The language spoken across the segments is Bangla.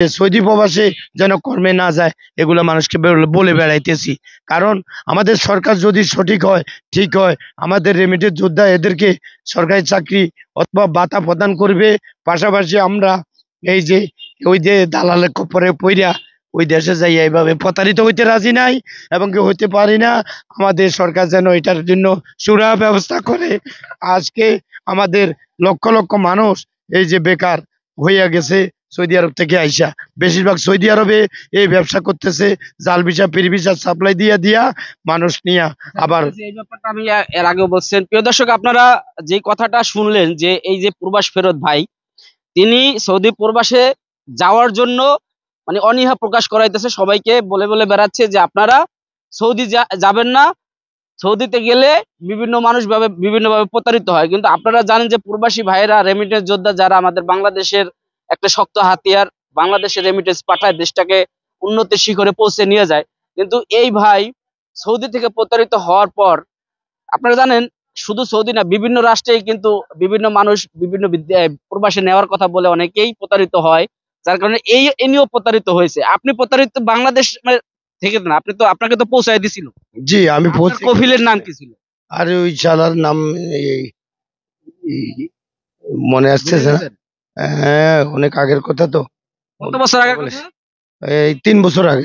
সৌদি প্রবাসে যেন কর্মে না যায়, এগুলো মানুষকে বলে বেড়াইতেছি। কারণ আমাদের সরকার যদি সঠিক হয়, ঠিক হয়, আমাদের রেমিটেন্স যোদ্ধা এদেরকে সরকারি চাকরি অথবা ভাতা প্রদান করবে। পাশাপাশি আমরা এই যে ওই যে দালালের কপরে পইরা ওই দেশে যাই এইভাবে প্রতারিত হইতে রাজি নাই এবং কি হইতে পারি না। আমাদের সরকার যেন এটার জন্য সুরা ব্যবস্থা করে। আজকে আমাদের লক্ষ লক্ষ মানুষ এই যে বেকার হইয়া গেছে সৌদি আরব থেকে আইসা, বেশিরভাগ সৌদি আরবে এই ব্যবসা করতেছে, জাল ভিসা ফ্রি ভিসা সাপ্লাই দিয়া দিয়া মানুষ নিয়া। আবার এই ব্যাপারটা আমি এর আগেও বলছেন। প্রিয় দর্শক, আপনারা যে কথাটা শুনলেন যে এই যে প্রবাস ফেরত ভাই, তিনি সৌদি প্রবাসে যাওয়ার জন্য মানে অনীহা প্রকাশ করাইতেছে, সবাইকে বলে বলে বেড়াচ্ছে যে আপনারা সৌদি যাবেন না, সৌদিতে গেলে বিভিন্ন মানুষ বিভিন্নভাবে প্রতারিত হয়। কিন্তু আপনারা জানেন যে প্রবাসী ভাইয়েরা, রেমিটেন্স যোদ্ধা যারা আমাদের বাংলাদেশের একটা শক্ত হাতিয়ার, বাংলাদেশের রেমিটেন্স পাঠায় দেশটাকে উন্নতির শিখরে পৌঁছে নিয়ে যায়। কিন্তু এই ভাই সৌদি থেকে প্রতারিত হওয়ার পর, আপনারা জানেন শুধু সৌদি না, বিভিন্ন রাষ্ট্রেই কিন্তু বিভিন্ন মানুষ বিভিন্ন প্রবাসে নেওয়ার কথা বলে অনেকেই প্রতারিত হয়, যার কারণে এই নিয়েও প্রতারিত হয়েছে। আপনি প্রতারিত বাংলাদেশ থেকে না, আপনাকে তো পৌঁছায় দিছিল। জি, আমি কফিলের নাম কি ছিল? আর ওই শালার নাম এই- এই- মনে আসছে না। হ্যাঁ, অনেক আগের কথা তো। কত বছর আগে? এই 3 বছর আগে।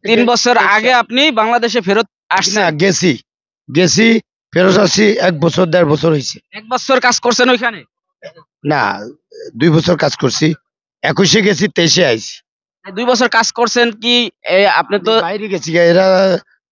তিন বছর আগে আপনি বাংলাদেশে ফেরত আসছেন? না, গেছি গেছি ফেরত আসছি 1 বছর 1.5 বছর হয়েছে। 1 বছর কাজ করছেন ওইখানে? না, 2 বছর কাজ করছি। 21-এ গেছি, 23-এ আইছি। 2 বছর কাজ করছেন কি? আপনি তো বাইরে গেছি, এরা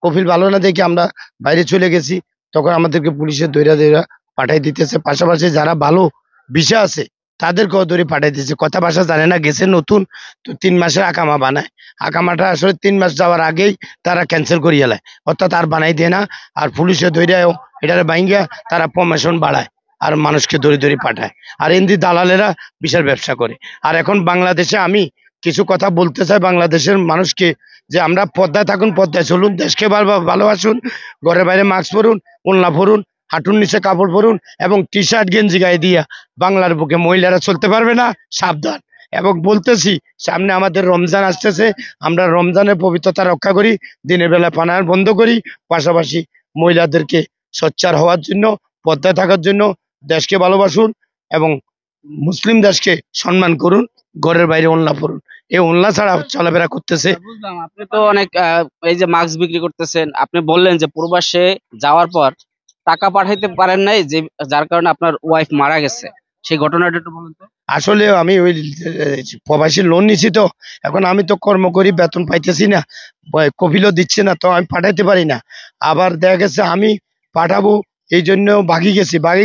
কফিল ভালো না দেখে আমরা বাইরে চলে গেছি। তখন আমাদেরকে পুলিশে দৈরা দৈরা পাঠাই দিতেছে। পাশাপাশি যারা ভালো ভিসা আছে তাদেরকেও ধরে পাঠাই দিতেছে। কথা ভাষা জানে না, গেছে নতুন তো 3 মাসের আকামা বানায়। আকামাটা আসলে 3 মাস যাওয়ার আগেই তারা ক্যান্সেল করিয়ে লায়, অর্থাৎ আর বানাই দেয় না। আর পুলিশে দৈরাও এটারে বাইঙ্গা তারা প্রমোশন বাড়ায় আর মানুষকে ধরে ধরে পাঠায়। আর এমনি দালালেরা বিশাল ব্যবসা করে। আর এখন বাংলাদেশে আমি কিছু কথা বলতে চাই বাংলাদেশের মানুষকে, যে আমরা পদ্মায় থাকুন, পদ্মায় চলুন, দেশকে ভালোবাসুন, ঘরের বাইরে মাস্ক পরুন, ওড়না পরুন, হাঁটুর নিচে কাপড় পরুন এবং টি শার্ট গেঞ্জি গায়ে দিয়া বাংলার বুকে মহিলারা চলতে পারবে না, সাবধান। এবং বলতেছি, সামনে আমাদের রমজান আসতেছে, আমরা রমজানের পবিত্রতা রক্ষা করি, দিনের বেলা পানাহার বন্ধ করি। পাশাপাশি মহিলাদেরকে সোচ্চার হওয়ার জন্য, পদ্মায় থাকার জন্য দেশকে ভালোবাসুন এবং মুসলিম দেশকে সম্মান করুন, ঘরের বাইরে ওড়না পরুন। এই ওড়না ছাড়া চলাফেরা করতেছে। বুঝলাম, আপনি তো অনেক এই যে মাস্ক বিক্রি করতেছেন, আপনি বললেন যে প্রবাসে যাওয়ার পর টাকা পাঠাইতে পারেন নাই, যে যার কারণে আপনার ওয়াইফ মারা গেছে, সেই ঘটনাটা একটু বলুন তো। আসলে আমি ওই প্রবাসী লোন নিছি তো, এখন আমি তো কর্ম করি, বেতন পাইতেছি না, কফিলও দিচ্ছে না, তো আমি পাঠাইতে পারি না। আবার দেখা গেছে আমি পাঠাবো, এই জন্য বাগি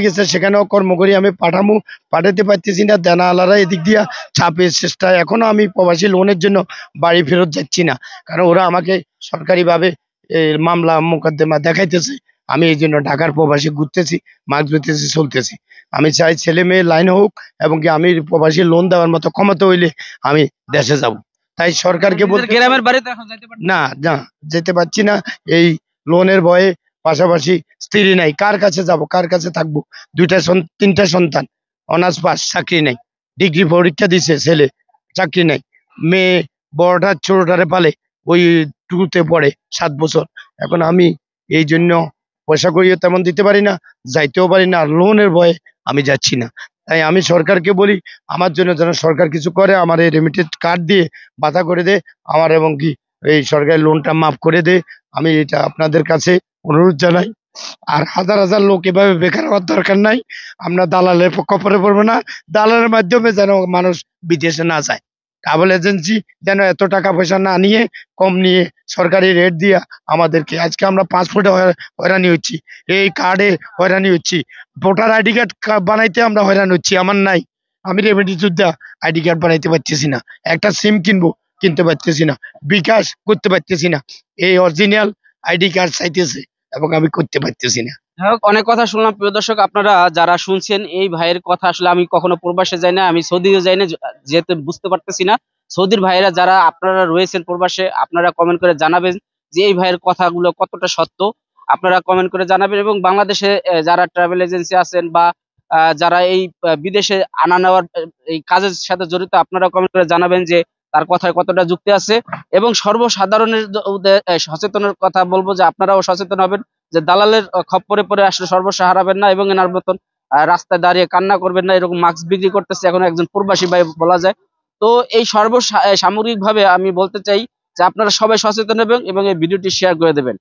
গেছে, সেখানেও কর্ম করি, আমি পাঠাতে পারতেছি না। দেনা আলারা এদিক দিয়া চাপের চেষ্টায় এখনো আমি প্রবাসী লোনের জন্য বাড়ি ফেরত যাচ্ছি না। কারণ ওরা আমাকে সরকারিভাবে মামলা মোকদ্দমা দেখাইতেছে। আমি এই জন্য ঢাকার প্রবাসী ঘুরতেছি, মাছ ধরতেছি, চলতেছি। আমি চাই ছেলে মেয়ে লাইন হোক এবং কি আমি প্রবাসী লোন দেওয়ার মতো ক্ষমতা হইলে আমি দেশে যাব। তাই সরকারকে বলতে, গ্রামের বাড়িতে এখন যাইতে পারছেন না না, যেতে পারছি না এই লোনের ভয়ে। পাশাপাশি স্ত্রী নাই, কার কাছে যাব, কার কাছে থাকবো? 3টা সন্তান, অনার্স পাস, চাকরি নাই। ডিগ্রি পরীক্ষা দিছে ছেলে, চাকরি নাই। মেয়ে বড়টা ছোটটারে পালে, ওই 2-তে পড়ে, 7 বছর। এখন আমি এই জন্য পয়সা করিও তেমন দিতে পারি না, যাইতেও পারি না, আর লোনের ভয়ে আমি যাচ্ছি না। তাই আমি সরকারকে বলি, আমার জন্য যেন সরকার কিছু করে, আমার এই রেমিটেড কার্ড দিয়ে বাধা করে দে আমার, এবং কি এই সরকারি লোনটা মাফ করে দে। আমি এটা আপনাদের কাছে অনুরোধ জানাই। আর হাজার হাজার লোক এভাবে বেকার হওয়ার দরকার নাই। আমরা দালালের কপরে পড়বো না। দালালের মাধ্যমে যেন মানুষ বিদেশে না যায়। ট্রাভেল এজেন্সি যেন এত টাকা পয়সা না নিয়ে, কম নিয়ে সরকারি রেট দিয়া আমাদেরকে, আজকে আমরা পাসপোর্টে হয়রানি হচ্ছি, এই কার্ডে হয়রানি হচ্ছি, ভোটার আইডি কার্ড বানাইতে আমরা হয়রান হচ্ছি। আমার নাই, আমি রেমিডি যোদ্ধা, আইডি কার্ড বানাইতে পারতেছি না, একটা সিম কিনতে পারতেছি না, বিকাশ করতে পারতেছি না, এই অরিজিনাল আইডি কার্ড চাইতেছে এবং আমি করতে পারতেছি না। যাই হোক, অনেক কথা শুনলাম। প্রিয় দর্শক, আপনারা যারা শুনছেন এই ভাইয়ের কথা, আসলে আমি কখনো প্রবাসে যাই না, আমি সৌদিও যাই না, যেহেতু বুঝতে পারতেছি না। সৌদির ভাইয়েরা যারা আপনারা রয়েছেন প্রবাসে, আপনারা কমেন্ট করে জানাবেন যে এই ভাইয়ের কথাগুলো কতটা সত্য। আপনারা কমেন্ট করে জানাবেন। এবং বাংলাদেশে যারা ট্রাভেল এজেন্সি আছেন বা যারা এই বিদেশে আনা নেওয়ার এই কাজের সাথে জড়িত, আপনারা কমেন্ট করে জানাবেন যে তার কথায় কতটা যুক্তি আছে। এবং সর্বসাধারণের সচেতনের কথা বলবো যে আপনারাও সচেতন হবেন, যে দালালের খপ্পরে পড়ে আসলে সর্বস্ব হারাবেন না, এবং এনার মতন রাস্তায় দাঁড়িয়ে কান্না করবেন না। এরকম মাস্ক বিক্রি করতেছে এখন একজন প্রবাসী ভাই বলা যায়। তো এই সামগ্রিক ভাবে আমি বলতে চাই যে আপনারা সবাই সচেতন হবেন এবং এই ভিডিওটি শেয়ার করে দেবেন।